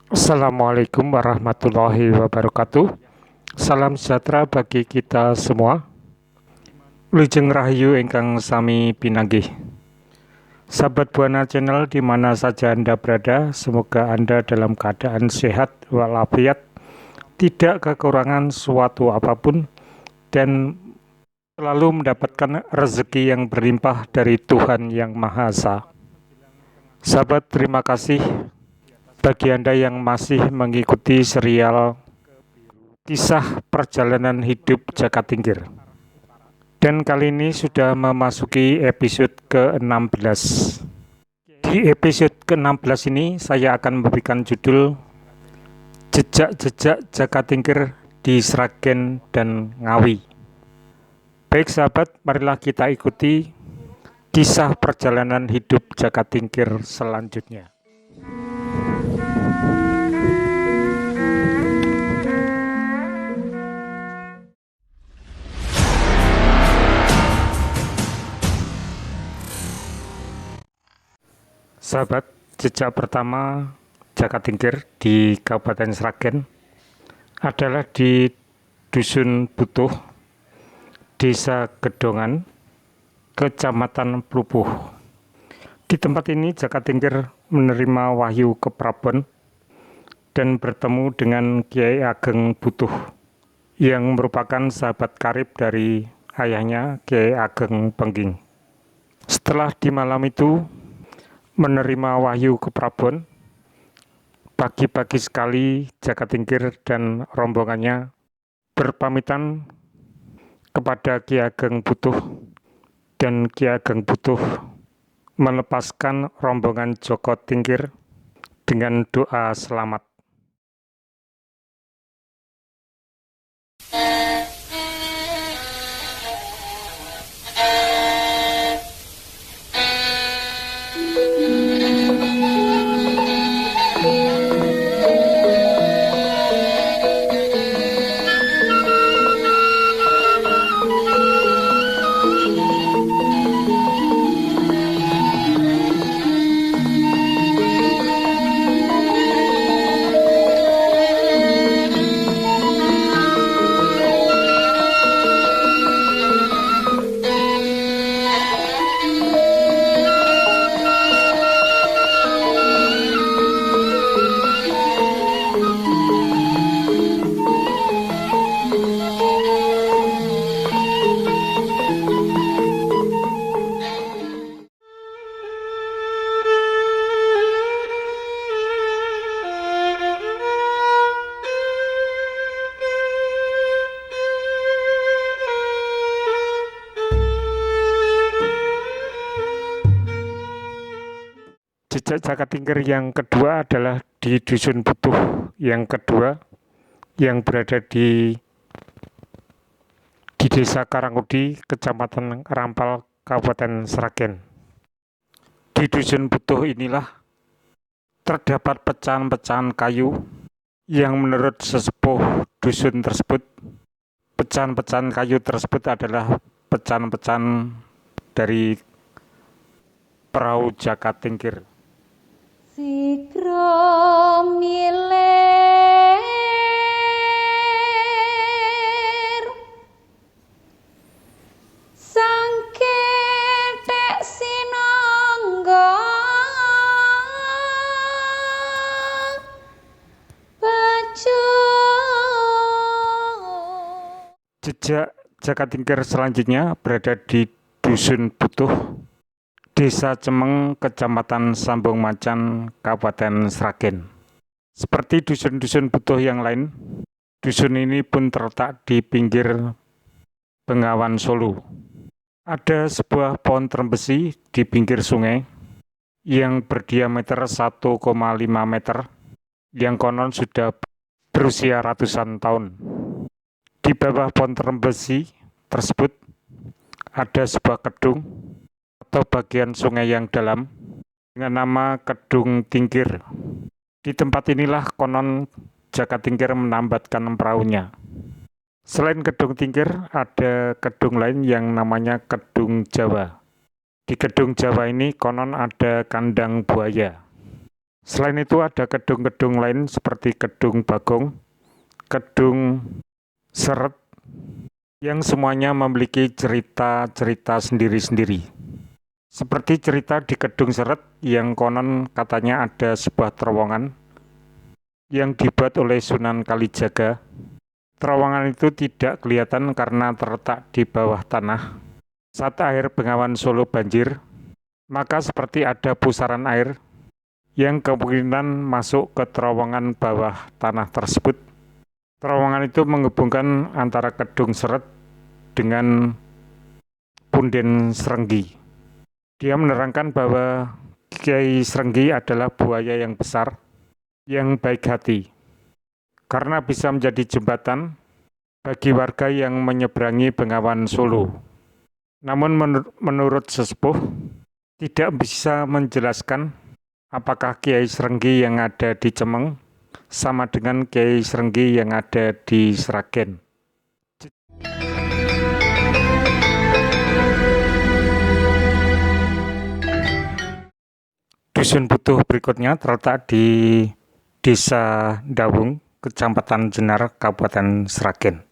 Assalamualaikum warahmatullahi wabarakatuh. Salam sejahtera bagi kita semua. Wilujeng Rahayu ingkang sami pinanggih. Sahabat Buana Channel di mana saja Anda berada, semoga Anda dalam keadaan sehat walafiat, tidak kekurangan suatu apapun, dan selalu mendapatkan rezeki yang berlimpah dari Tuhan Yang Maha Esa. Sahabat, terima kasih bagi Anda yang masih mengikuti serial Kisah Perjalanan Hidup Jaka Tingkir. Dan kali ini sudah memasuki episode ke-16. Di episode ke-16 ini saya akan memberikan judul Jejak-jejak Jaka Tingkir di Sragen dan Ngawi. Baik sahabat, marilah kita ikuti kisah perjalanan hidup Jaka Tingkir selanjutnya. Sahabat, jejak pertama Jaka Tingkir di Kabupaten Sragen adalah di Dusun Butuh, Desa Gedongan, Kecamatan Plupuh. Di tempat ini Jaka Tingkir menerima wahyu keprabon dan bertemu dengan Kiai Ageng Butuh yang merupakan sahabat karib dari ayahnya Kiai Ageng Pengging. Setelah di malam itu menerima wahyu keprabon, pagi-pagi sekali Jaka Tingkir dan rombongannya berpamitan kepada Ki Ageng Butuh, dan Ki Ageng Butuh melepaskan rombongan Jaka Tingkir dengan doa selamat. Jejak Jaka Tingkir yang kedua adalah di Dusun Butuh yang kedua, yang berada di Desa Karangudi, Kecamatan Rampal, Kabupaten Sragen. Di Dusun Butuh inilah terdapat pecahan-pecahan kayu yang menurut sesepuh dusun tersebut, pecahan-pecahan kayu tersebut adalah pecahan-pecahan dari perahu Jaka Tingkir. Sikro milir sangketek sinangga baju. Jejak Jaka Tingkir selanjutnya berada di Dusun Butuh, Desa Cemeng, Kecamatan Sambung Macan, Kabupaten Sragen. Seperti dusun-dusun Butuh yang lain, dusun ini pun terletak di pinggir Bengawan Solo. Ada sebuah pohon trembesi di pinggir sungai yang berdiameter 1,5 meter, yang konon sudah berusia ratusan tahun. Di bawah pohon trembesi tersebut ada sebuah kedung atau bagian sungai yang dalam dengan nama Kedung Tingkir. Di tempat inilah konon Jaka Tingkir menambatkan perahunya. Selain Kedung Tingkir, ada kedung lain yang namanya Kedung Jawa. Di Kedung Jawa ini konon ada kandang buaya. Selain itu ada kedung-kedung lain seperti Kedung Bagong, Kedung Seret, yang semuanya memiliki cerita-cerita sendiri-sendiri. Seperti cerita di Kedung Seret yang konon katanya ada sebuah terowongan yang dibuat oleh Sunan Kalijaga. Terowongan itu tidak kelihatan karena terletak di bawah tanah. Saat air Bengawan Solo banjir, maka seperti ada pusaran air yang kemungkinan masuk ke terowongan bawah tanah tersebut. Terowongan itu menghubungkan antara Kedung Seret dengan Punden Srenggi. Dia menerangkan bahwa Kiai Srenggi adalah buaya yang besar, yang baik hati, karena bisa menjadi jembatan bagi warga yang menyeberangi Bengawan Solo. Namun menurut sesepuh, tidak bisa menjelaskan apakah Kiai Srenggi yang ada di Cemeng sama dengan Kiai Srenggi yang ada di Sragen. Dusun Putuh berikutnya terletak di Desa Dawung, Kecamatan Jenar, Kabupaten Sragen.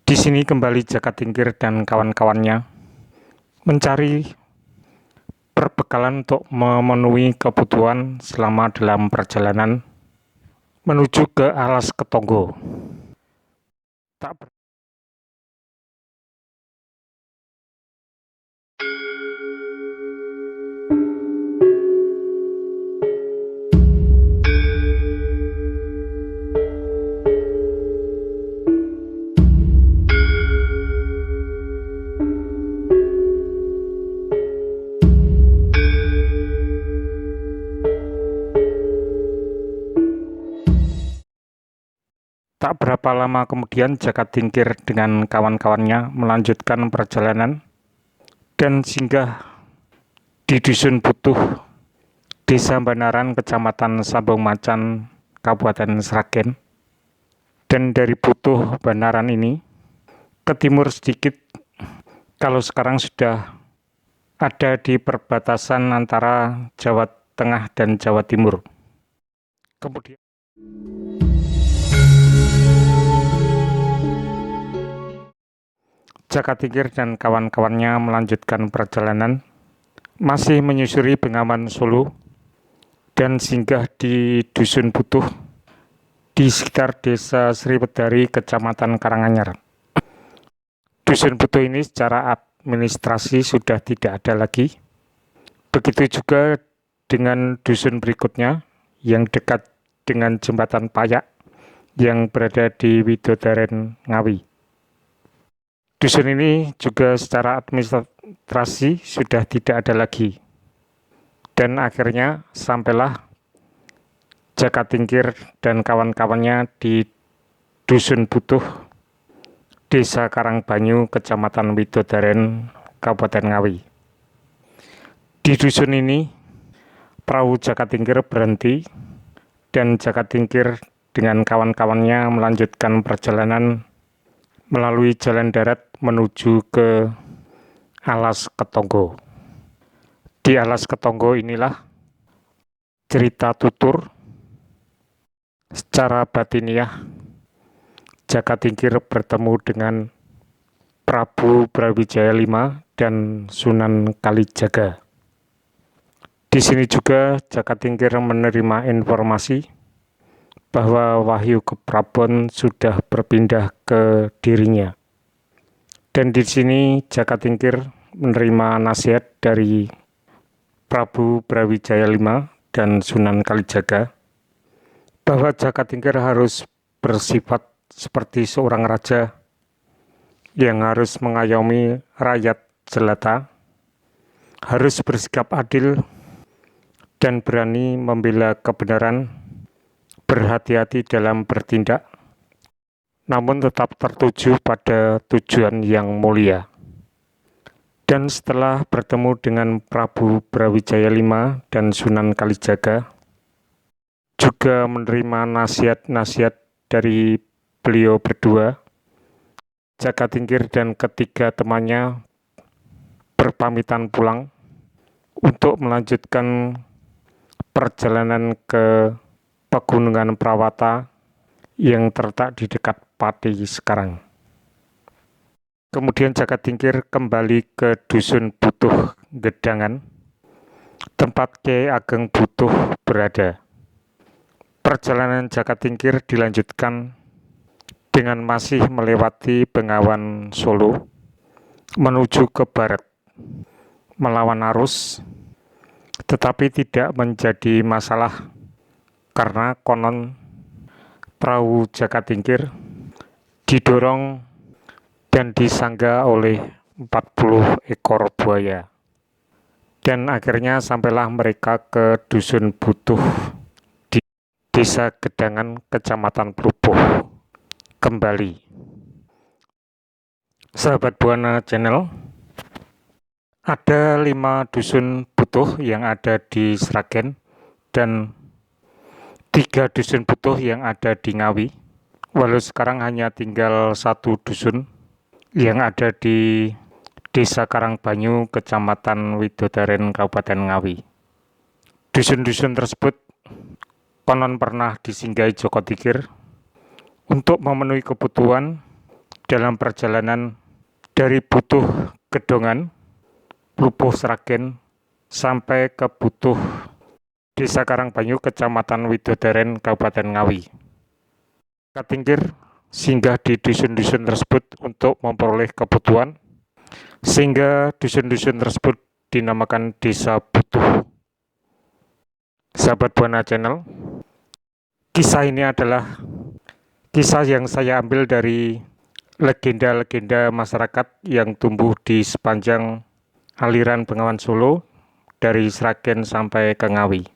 Di sini kembali Jaka Tingkir dan kawan-kawannya mencari perbekalan untuk memenuhi kebutuhan selama dalam perjalanan menuju ke Alas Ketonggo. Tak berapa lama kemudian Jaka Tingkir dengan kawan-kawannya melanjutkan perjalanan dan singgah di Dusun Putuh, Desa Banaran, Kecamatan Sambung Macan, Kabupaten Sragen. Dan dari Putuh Banaran ini ke timur sedikit, kalau sekarang sudah ada di perbatasan antara Jawa Tengah dan Jawa Timur. Kemudian Jaka Tingkir dan kawan-kawannya melanjutkan perjalanan, masih menyusuri Bengawan Solo, dan singgah di Dusun Putuh, di sekitar Desa Sriwedari, Kecamatan Karanganyar. Dusun Putuh ini secara administrasi sudah tidak ada lagi. Begitu juga dengan dusun berikutnya, yang dekat dengan Jembatan Payak, yang berada di Widodaren Ngawi. Dusun ini juga secara administrasi sudah tidak ada lagi. Dan akhirnya sampailah Jaka Tingkir dan kawan-kawannya di Dusun Putuh, Desa Karangbanyu, Kecamatan Widodaren, Kabupaten Ngawi. Di dusun ini, perahu Jaka Tingkir berhenti dan Jaka Tingkir dengan kawan-kawannya melanjutkan perjalanan melalui jalan darat menuju ke Alas Ketonggo. Di Alas Ketonggo inilah cerita tutur secara batiniah Jaka Tingkir bertemu dengan Prabu Brawijaya V dan Sunan Kalijaga. Di sini juga Jaka Tingkir menerima informasi bahwa wahyu keprabon sudah berpindah ke dirinya. Dan di sini Jaka Tingkir menerima nasihat dari Prabu Brawijaya V dan Sunan Kalijaga bahwa Jaka Tingkir harus bersifat seperti seorang raja yang harus mengayomi rakyat jelata, harus bersikap adil dan berani membela kebenaran, berhati-hati dalam bertindak, namun tetap tertuju pada tujuan yang mulia. Dan setelah bertemu dengan Prabu Brawijaya V dan Sunan Kalijaga, juga menerima nasihat-nasihat dari beliau berdua, Jaka Tingkir dan ketiga temannya berpamitan pulang untuk melanjutkan perjalanan ke Pegunungan Prawata yang terletak di dekat Pati sekarang. Kemudian Jaka Tingkir kembali ke Dusun Butuh Gedangan, tempat Kyai Ageng Butuh berada. Perjalanan Jaka Tingkir dilanjutkan dengan masih melewati Bengawan Solo menuju ke barat melawan arus, tetapi tidak menjadi masalah karena konon perahu Jaka Tingkir didorong dan disangga oleh 40 ekor buaya. Dan akhirnya sampailah mereka ke Dusun Butuh di Desa Gedangan, Kecamatan Plupuh kembali. Sahabat Buana Channel, ada 5 dusun butuh yang ada di Sragen dan 3 dusun butuh yang ada di Ngawi. Walau sekarang hanya tinggal 1 dusun yang ada di Desa Karangbanyu, Kecamatan Widodaren, Kabupaten Ngawi. Dusun-dusun tersebut konon pernah disinggahi Jaka Tingkir untuk memenuhi kebutuhan dalam perjalanan dari Butuh Gedongan, Plupuh Sragen, sampai ke Butuh Desa Karangbanyu, Kecamatan Widodaren, Kabupaten Ngawi. Jaka Tingkir singgah di dusun-dusun tersebut untuk memperoleh kebutuhan, sehingga dusun-dusun tersebut dinamakan Desa Butuh. Sahabat Buana Channel, kisah ini adalah kisah yang saya ambil dari legenda-legenda masyarakat yang tumbuh di sepanjang aliran Bengawan Solo dari Sragen sampai ke Ngawi.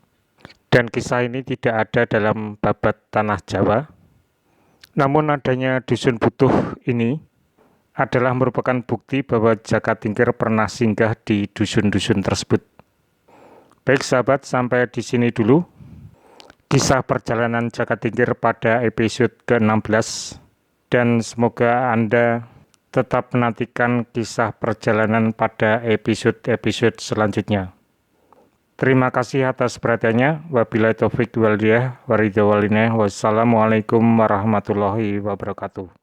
Dan kisah ini tidak ada dalam babat Tanah Jawa. Namun adanya Dusun Butuh ini adalah merupakan bukti bahwa Jaka Tingkir pernah singgah di dusun-dusun tersebut. Baik sahabat, sampai di sini dulu kisah perjalanan Jaka Tingkir pada episode ke-16, dan semoga Anda tetap menantikan kisah perjalanan pada episode-episode selanjutnya. Terima kasih atas perhatiannya. Wabillahi taufiq wal hidayah. Wassalamualaikum warahmatullahi wabarakatuh.